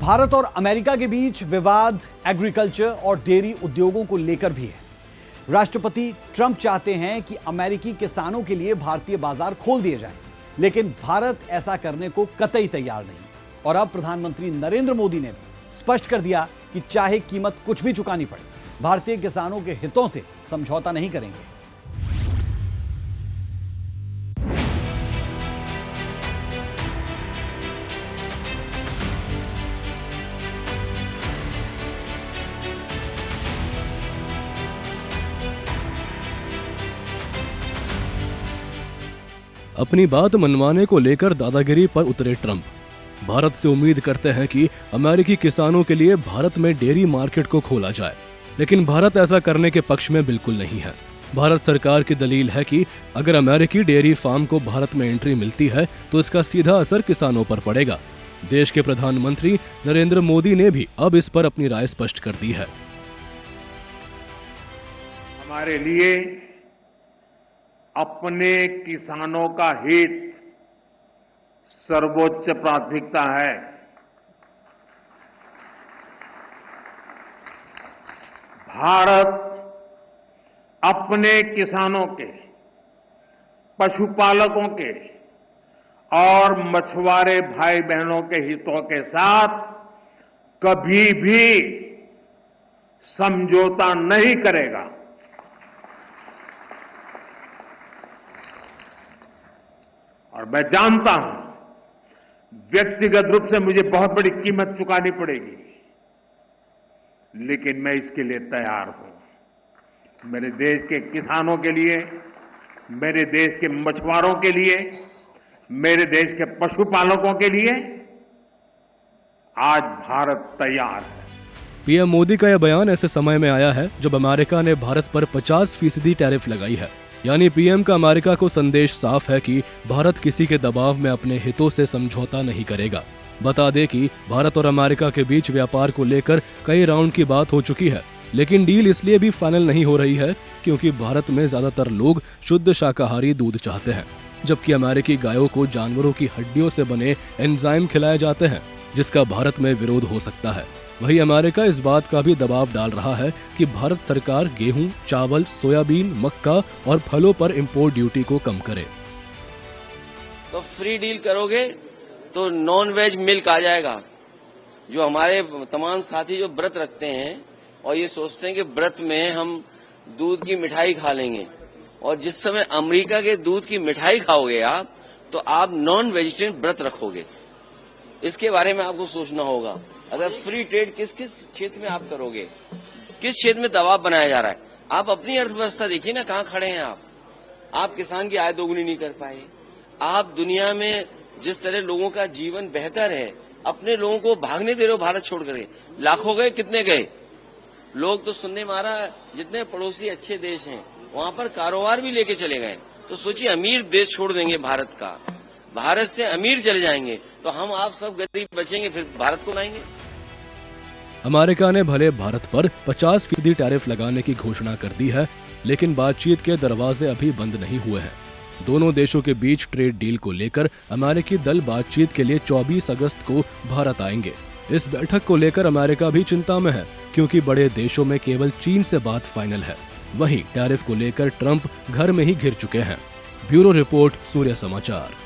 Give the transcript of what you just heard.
भारत और अमेरिका के बीच विवाद एग्रीकल्चर और डेयरी उद्योगों को लेकर भी है। राष्ट्रपति ट्रंप चाहते हैं कि अमेरिकी किसानों के लिए भारतीय बाजार खोल दिए जाएं, लेकिन भारत ऐसा करने को कतई तैयार नहीं। और अब प्रधानमंत्री नरेंद्र मोदी ने भी स्पष्ट कर दिया कि चाहे कीमत कुछ भी चुकानी पड़े, भारतीय किसानों के हितों से समझौता नहीं करेंगे। अपनी बात मनवाने को लेकर दादागिरी पर उतरे ट्रंप। भारत से उम्मीद करते हैं कि अमेरिकी किसानों के लिए भारत में डेयरी मार्केट को खोला जाए, लेकिन भारत ऐसा करने के पक्ष में बिल्कुल नहीं है। भारत सरकार की दलील है कि अगर अमेरिकी डेयरी फार्म को भारत में एंट्री मिलती है तो इसका सीधा असर किसानों पर पड़ेगा। देश के प्रधानमंत्री नरेंद्र मोदी ने भी अब इस पर अपनी राय स्पष्ट कर दी है। हमारे लिए अपने किसानों का हित सर्वोच्च प्राथमिकता है। भारत अपने किसानों के, पशुपालकों के और मछुआरे भाई बहनों के हितों के साथ कभी भी समझौता नहीं करेगा। और मैं जानता हूं व्यक्तिगत रूप से मुझे बहुत बड़ी कीमत चुकानी पड़ेगी, लेकिन मैं इसके लिए तैयार हूं। मेरे देश के किसानों के लिए, मेरे देश के मछुआरों के लिए, मेरे देश के पशुपालकों के लिए आज भारत तैयार है। पीएम मोदी का यह बयान ऐसे समय में आया है जब अमेरिका ने भारत पर 50% टैरिफ लगाई है। यानी पीएम का अमेरिका को संदेश साफ है कि भारत किसी के दबाव में अपने हितों से समझौता नहीं करेगा। बता दें कि भारत और अमेरिका के बीच व्यापार को लेकर कई राउंड की बात हो चुकी है, लेकिन डील इसलिए भी फाइनल नहीं हो रही है क्योंकि भारत में ज्यादातर लोग शुद्ध शाकाहारी दूध चाहते हैं, जबकि अमेरिकी गायों को जानवरों की हड्डियों से बने एंजाइम खिलाए जाते हैं, जिसका भारत में विरोध हो सकता है। वहीं अमेरिका इस बात का भी दबाव डाल रहा है कि भारत सरकार गेहूं, चावल, सोयाबीन, मक्का और फलों पर इंपोर्ट ड्यूटी को कम करे। तो फ्री डील करोगे तो नॉन वेज मिल्क आ जाएगा। जो हमारे तमाम साथी जो व्रत रखते हैं और ये सोचते हैं कि व्रत में हम दूध की मिठाई खा लेंगे, और जिस समय अमेरिका के दूध की मिठाई खाओगे आप, तो आप नॉन वेजिटेरियन व्रत रखोगे। इसके बारे में आपको सोचना होगा। अगर फ्री ट्रेड किस किस क्षेत्र में आप करोगे, किस क्षेत्र में दबाव बनाया जा रहा है। आप अपनी अर्थव्यवस्था देखिए ना, कहाँ खड़े हैं आप किसान की आय दोगुनी नहीं कर पाए। आप दुनिया में जिस तरह लोगों का जीवन बेहतर है, अपने लोगों को भागने दे रहे हो भारत छोड़ करके। लाखों गए, कितने गए लोग तो सुनने में आ रहा है, जितने पड़ोसी अच्छे देश हैं वहां पर कारोबार भी लेके चले गए। तो सोचिए, अमीर देश छोड़ देंगे भारत का, भारत से अमीर चले जाएंगे, तो हम आप सब गरीब बचेंगे, फिर भारत को लाएंगे। अमेरिका ने भले भारत पर 50% टैरिफ लगाने की घोषणा कर दी है, लेकिन बातचीत के दरवाजे अभी बंद नहीं हुए हैं। दोनों देशों के बीच ट्रेड डील को लेकर अमेरिकी दल बातचीत के लिए 24 अगस्त को भारत आएंगे। इस बैठक को लेकर अमेरिका भी चिंता में है, क्योंकि बड़े देशों में केवल चीन से बात फाइनल है। वहीं टैरिफ को लेकर ट्रंप घर में ही घिर चुके हैं। ब्यूरो रिपोर्ट, सूर्य समाचार।